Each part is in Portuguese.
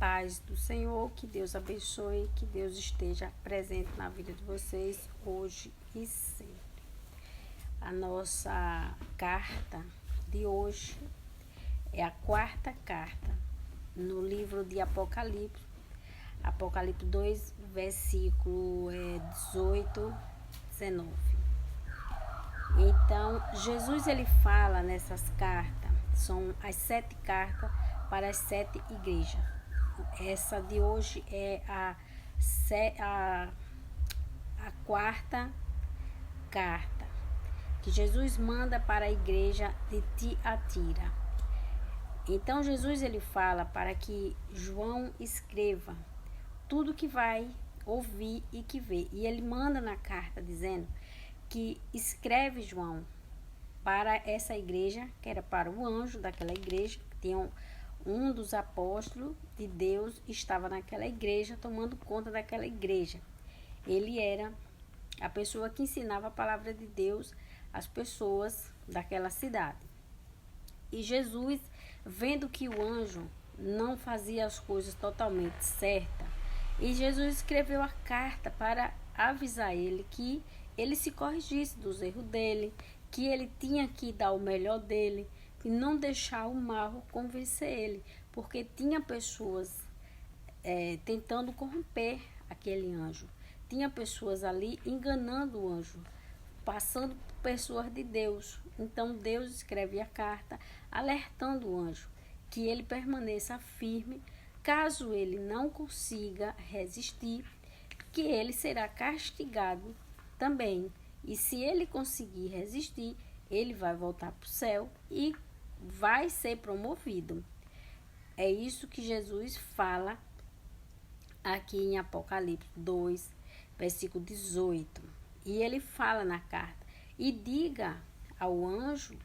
paz do Senhor, que Deus abençoe, que Deus esteja presente na vida de vocês hoje e sempre. A nossa carta de hoje é a quarta carta no livro de Apocalipse, Apocalipse 2, versículo 18, 19. Então, Jesus ele fala nessas cartas, são as 7 cartas para as 7 igrejas. Essa de hoje é a quarta carta que Jesus manda para a igreja de Tiatira. Então Jesus ele fala para que João escreva tudo que vai ouvir e que vê. E ele manda na carta dizendo que escreve João para essa igreja, que era para o anjo daquela igreja, que tinha um dos apóstolos de Deus, estava naquela igreja, tomando conta daquela igreja. Ele era a pessoa que ensinava a palavra de Deus às pessoas daquela cidade. E Jesus, vendo que o anjo não fazia as coisas totalmente certas, e Jesus escreveu a carta para avisar ele que ele se corrigisse dos erros dele, que ele tinha que dar o melhor dele, e não deixar o mal convencer ele, porque tinha pessoas tentando corromper aquele anjo. Tinha pessoas ali enganando o anjo, passando por pessoas de Deus. Então Deus escreve a carta alertando o anjo que ele permaneça firme. Caso ele não consiga resistir, que ele será castigado também. E se ele conseguir resistir, ele vai voltar para o céu e vai ser promovido. É isso que Jesus fala aqui em Apocalipse 2, versículo 18. E ele fala na carta: e diga ao anjo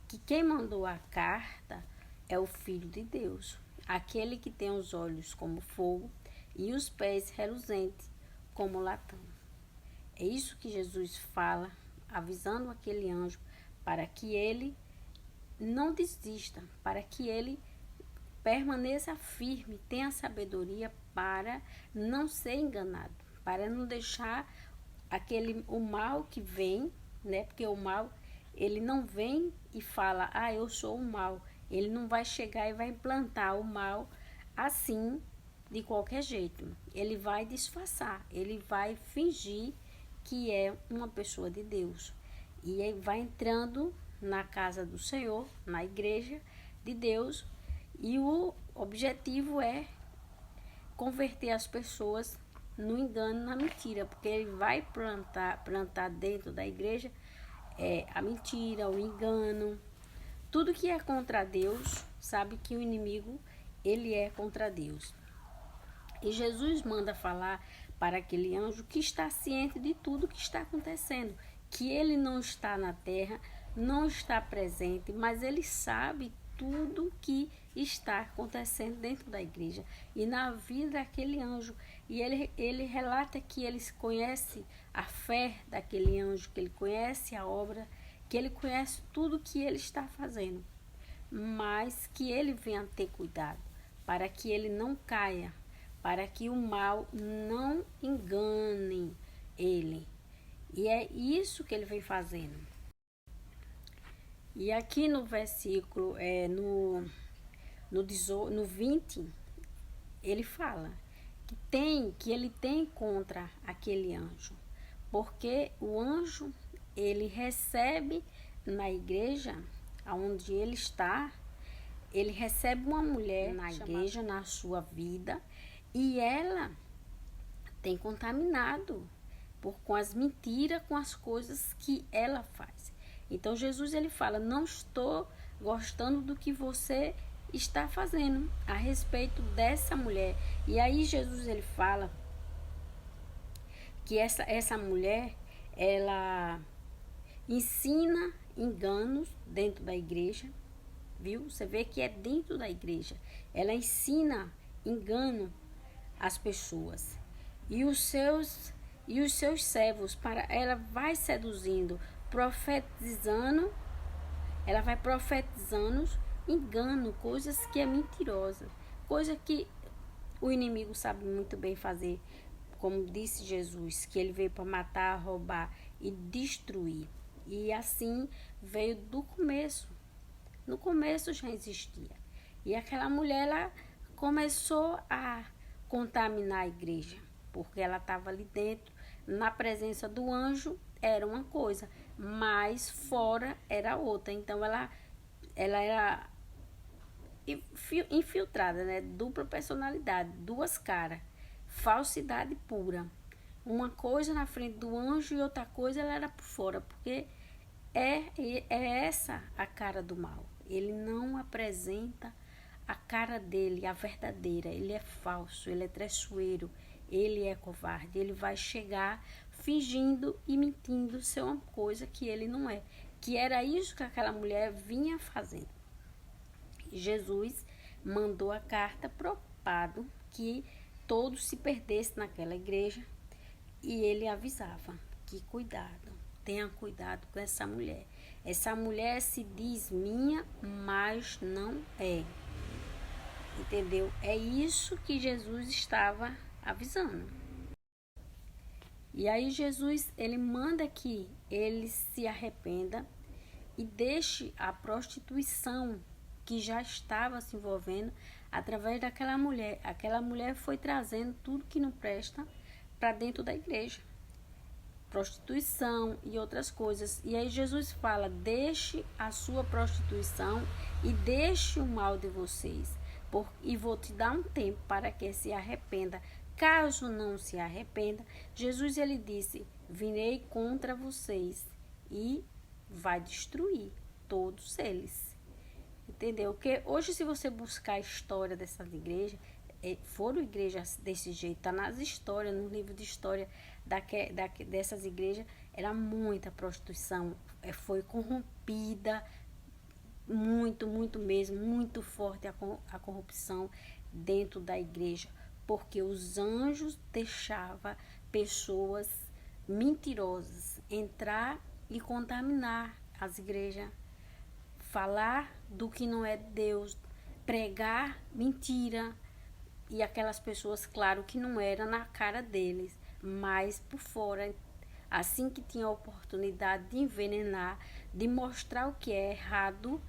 que quem mandou a carta é o Filho de Deus, aquele que tem os olhos como fogo e os pés reluzentes como latão. É isso que Jesus fala, avisando aquele anjo para que ele não desista, para que ele permaneça firme, tenha sabedoria para não ser enganado, para não deixar o mal que vem, né? Porque o mal, ele não vem e fala, eu sou o mal. Ele não vai chegar e vai implantar o mal assim, de qualquer jeito. Ele vai disfarçar, ele vai fingir que é uma pessoa de Deus. E ele vai entrando na casa do Senhor, na igreja de Deus, e o objetivo é converter as pessoas no engano, na mentira, porque ele vai plantar dentro da igreja a mentira, o engano, tudo que é contra Deus. Sabe que o inimigo, ele é contra Deus. E Jesus manda falar para aquele anjo que está ciente de tudo que está acontecendo, que ele não está na terra, não está presente, mas ele sabe tudo que está acontecendo dentro da igreja e na vida daquele anjo. E ele relata que ele conhece a fé daquele anjo, que ele conhece a obra, que ele conhece tudo que ele está fazendo, mas que ele venha ter cuidado para que ele não caia, para que o mal não engane ele. E é isso que ele vem fazendo. E aqui no versículo, no 20, ele fala que ele tem contra aquele anjo, porque o anjo, ele recebe na igreja onde ele está, ele recebe uma mulher na igreja, na sua vida, e ela tem contaminado com as mentiras, com as coisas que ela faz. Então Jesus ele fala, não estou gostando do que você está fazendo a respeito dessa mulher. E aí Jesus ele fala que essa mulher, ela ensina enganos dentro da igreja, viu? Você vê que é dentro da igreja. Ela ensina engano às pessoas. E os seus servos, ela vai seduzindo, profetizando, ela vai profetizando engano, coisas que é mentirosa, coisa que O inimigo sabe muito bem fazer, como disse Jesus, que ele veio para matar, roubar e destruir. E assim veio do começo. No começo já existia. E aquela mulher, ela começou a contaminar a igreja, porque ela estava ali dentro, na presença do anjo, era uma coisa, mas fora era outra. Então ela era infiltrada, né? Dupla personalidade, duas caras, falsidade pura. Uma coisa na frente do anjo e outra coisa ela era por fora, porque é essa a cara do mal. Ele não apresenta a cara dele, a verdadeira. Ele é falso, ele é traiçoeiro, ele é covarde. Ele vai chegar fingindo e mentindo ser uma coisa que ele não é. Que era isso que aquela mulher vinha fazendo. Jesus mandou a carta preocupado que todos se perdessem naquela igreja, e ele avisava que cuidado, tenha cuidado com essa mulher. Essa mulher se diz minha, mas não é. Entendeu? É isso que Jesus estava avisando. E aí Jesus, ele manda que ele se arrependa e deixe a prostituição que já estava se envolvendo através daquela mulher. Aquela mulher foi trazendo tudo que não presta para dentro da igreja. Prostituição e outras coisas. E aí Jesus fala, deixe a sua prostituição e deixe o mal de vocês. E vou te dar um tempo para que se arrependa. Caso não se arrependa, Jesus ele disse, virei contra vocês e vai destruir todos eles. Entendeu? Porque hoje, se você buscar a história dessas igrejas, foram igrejas desse jeito, tá nas histórias, no livro de história dessas igrejas, era muita prostituição, foi corrompida, muito mesmo, muito forte a corrupção dentro da igreja, porque os anjos deixavam pessoas mentirosas entrar e contaminar as igrejas, falar do que não é Deus, pregar mentira, e aquelas pessoas, claro que não era na cara deles, mas por fora, assim que tinha a oportunidade de envenenar, de mostrar o que é errado,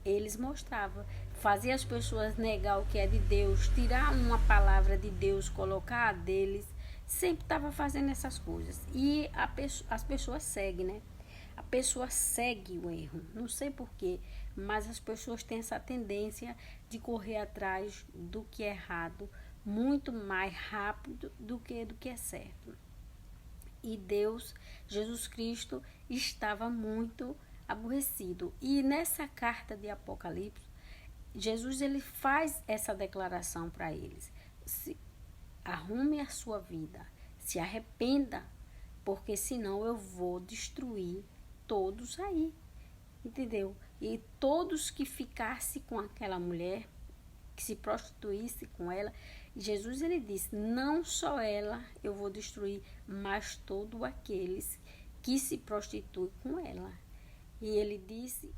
eles mostravam. Fazia as pessoas negar o que é de Deus, tirar uma palavra de Deus, colocar a deles, sempre estava fazendo essas coisas. E as pessoas seguem, né? A pessoa segue o erro, não sei porquê, mas as pessoas têm essa tendência de correr atrás do que é errado muito mais rápido do que é certo. E Deus, Jesus Cristo, estava muito aborrecido. E nessa carta de Apocalipse, Jesus ele faz essa declaração para eles. Arrume a sua vida, se arrependa, porque senão eu vou destruir todos aí, entendeu? E todos que ficassem com aquela mulher, que se prostituísse com ela, Jesus ele disse, não só ela eu vou destruir, mas todos aqueles que se prostituem com ela. E ele disse,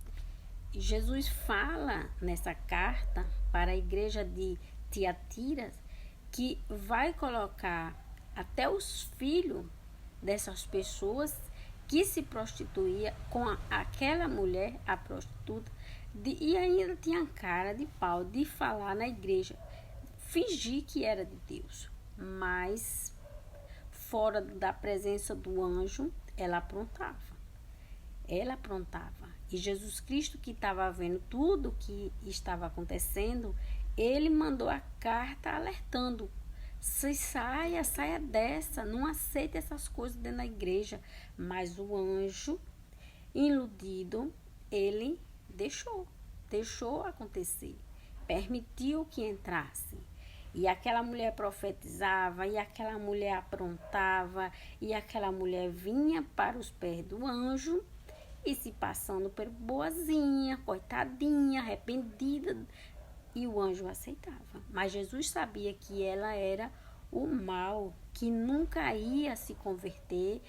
Jesus fala nessa carta para a igreja de Tiatira, que vai colocar até os filhos dessas pessoas que se prostituía com aquela mulher, a prostituta, e ainda tinha cara de pau de falar na igreja, fingir que era de Deus, mas fora da presença do anjo, ela aprontava. E Jesus Cristo, que estava vendo tudo que estava acontecendo, ele mandou a carta alertando, saia dessa, não aceite essas coisas dentro da igreja. Mas o anjo, iludido, ele deixou acontecer, permitiu que entrasse. E aquela mulher profetizava, e aquela mulher aprontava, e aquela mulher vinha para os pés do anjo, e se passando por boazinha, coitadinha, arrependida, e o anjo aceitava. Mas Jesus sabia que ela era o mal, que nunca ia se converter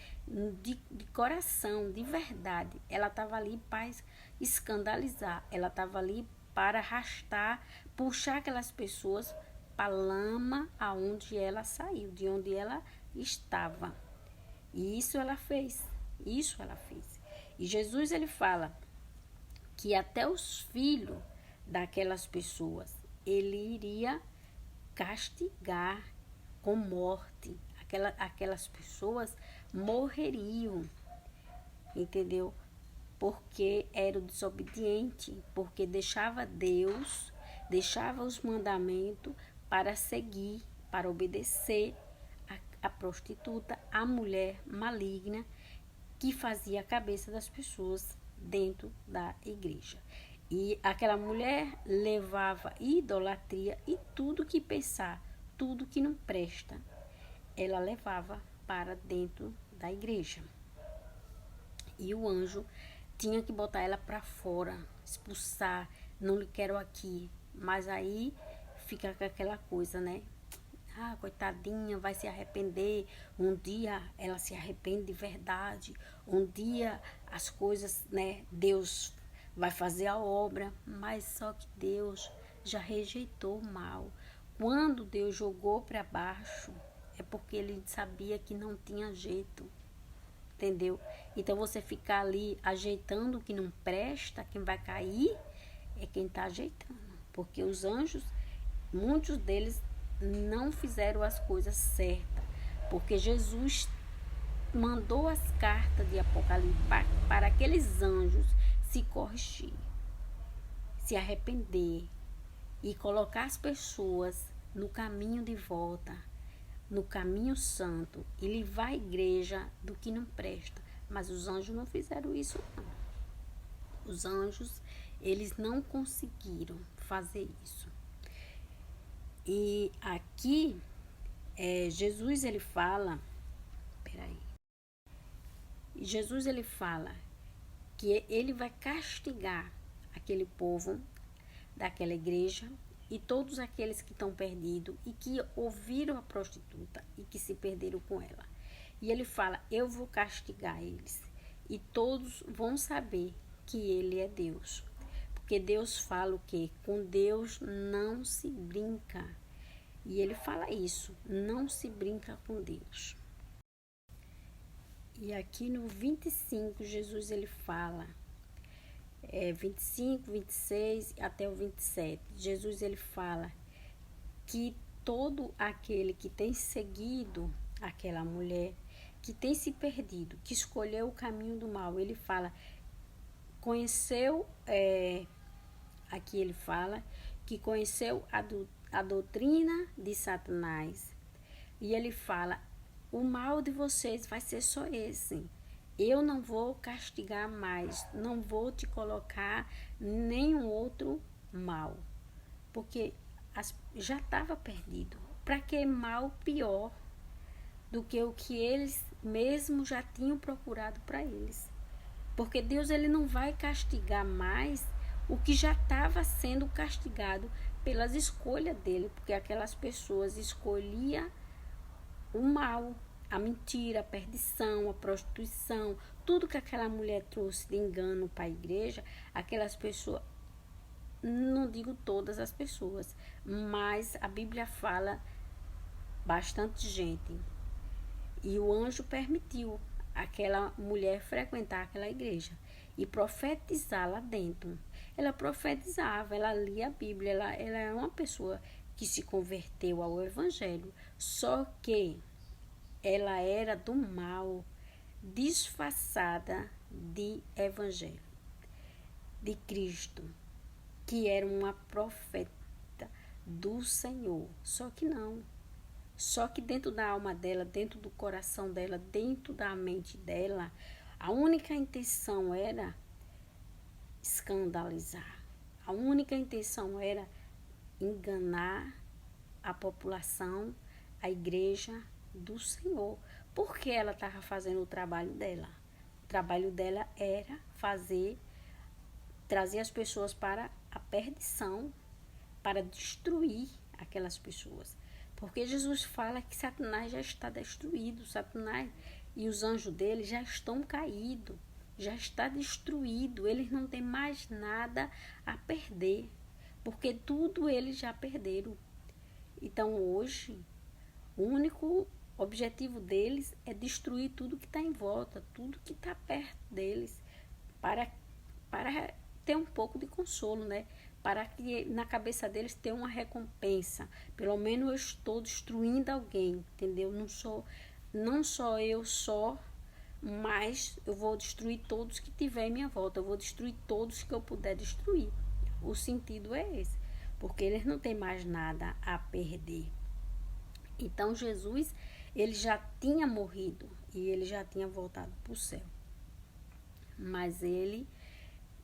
de coração, de verdade. Ela estava ali para escandalizar, ela estava ali para arrastar, puxar aquelas pessoas para a lama aonde ela saiu, de onde ela estava. E isso ela fez. Isso ela fez. E Jesus, ele fala que até os filhos daquelas pessoas, ele iria castigar com morte. Aquelas pessoas morreriam, entendeu? Porque era desobediente, porque deixava Deus, deixava os mandamentos para seguir, para obedecer a prostituta, a mulher maligna que fazia a cabeça das pessoas dentro da igreja. E aquela mulher levava idolatria e tudo que pensar, tudo que não presta, ela levava para dentro da igreja. E o anjo tinha que botar ela para fora, expulsar, não lhe quero aqui. Mas aí fica com aquela coisa, né? Ah, coitadinha, vai se arrepender. Um dia ela se arrepende de verdade. Um dia as coisas, né? Deus vai fazer a obra. Mas só que Deus já rejeitou o mal. Quando Deus jogou para baixo, é porque ele sabia que não tinha jeito. Entendeu? Então você ficar ali ajeitando o que não presta, quem vai cair é quem está ajeitando. Porque os anjos, muitos deles não fizeram as coisas certas. Porque Jesus mandou as cartas de Apocalipse para aqueles anjos se corrigir, se arrepender e colocar as pessoas no caminho de volta, no caminho santo, e livrar a igreja do que não presta. Mas os anjos não fizeram isso, não. Os anjos, eles não conseguiram fazer isso. E aqui, Jesus, ele fala, Jesus, ele fala que ele vai castigar aquele povo daquela igreja e todos aqueles que estão perdidos e que ouviram a prostituta e que se perderam com ela. E ele fala, eu vou castigar eles e todos vão saber que ele é Deus. Porque Deus fala o quê? Com Deus não se brinca. E ele fala isso, não se brinca com Deus. E aqui no 25, Jesus ele fala, 25, 26 até o 27, Jesus ele fala que todo aquele que tem seguido aquela mulher, que tem se perdido, que escolheu o caminho do mal, ele fala, conheceu, aqui ele fala, que conheceu a doutrina de Satanás. E ele fala, o mal de vocês vai ser só esse. Eu não vou castigar mais, não vou te colocar nenhum outro mal. Porque já estava perdido. Para que mal pior do que o que eles mesmos já tinham procurado para eles? Porque Deus ele não vai castigar mais o que já estava sendo castigado pelas escolhas dele. Porque aquelas pessoas escolhiam o mal, a mentira, a perdição, a prostituição, tudo que aquela mulher trouxe de engano para a igreja, aquelas pessoas, não digo todas as pessoas, mas a Bíblia fala bastante gente. E o anjo permitiu aquela mulher frequentar aquela igreja e profetizar lá dentro. Ela profetizava, ela lia a Bíblia, ela é uma pessoa que se converteu ao evangelho, só que ela era do mal, disfarçada de evangelho, de Cristo, que era uma profeta do Senhor. Só que não. Só que dentro da alma dela, dentro do coração dela, dentro da mente dela, a única intenção era escandalizar. A única intenção era enganar a população, a igreja do Senhor. Porque ela estava fazendo o trabalho dela. O trabalho dela era trazer as pessoas para a perdição, para destruir aquelas pessoas. Porque Jesus fala que Satanás já está destruído, Satanás e os anjos dele já estão caídos, já está destruído, eles não têm mais nada a perder, porque tudo eles já perderam. Então hoje, o único objetivo deles é destruir tudo que está em volta, tudo que está perto deles, para, para ter um pouco de consolo, né? Para que na cabeça deles tenha uma recompensa. Pelo menos eu estou destruindo alguém, entendeu? Não só eu só, mas eu vou destruir todos que tiver em minha volta. Eu vou destruir todos que eu puder destruir. O sentido é esse, porque eles não têm mais nada a perder. Então Jesus, ele já tinha morrido e ele já tinha voltado para o céu. Mas ele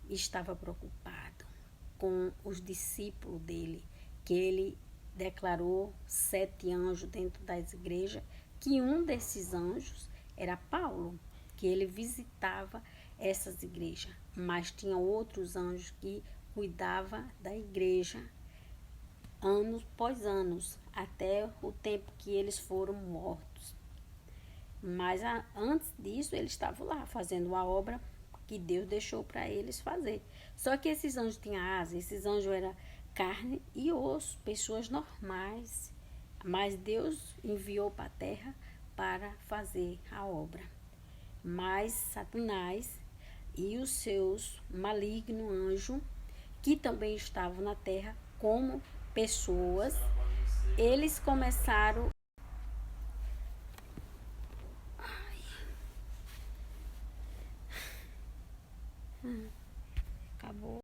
estava preocupado com os discípulos dele, que ele declarou 7 anjos dentro das igrejas, que um desses anjos era Paulo, que ele visitava essas igrejas, mas tinha outros anjos que cuidava da igreja anos após anos, até o tempo que eles foram mortos. Mas antes disso, eles estavam lá fazendo a obra que Deus deixou para eles fazer. Só que esses anjos tinham asa, esses anjos eram carne e osso, pessoas normais. Mas Deus enviou para a terra para fazer a obra. Mas Satanás e os seus malignos anjos, que também estavam na terra como pessoas, eles começaram. Acabou.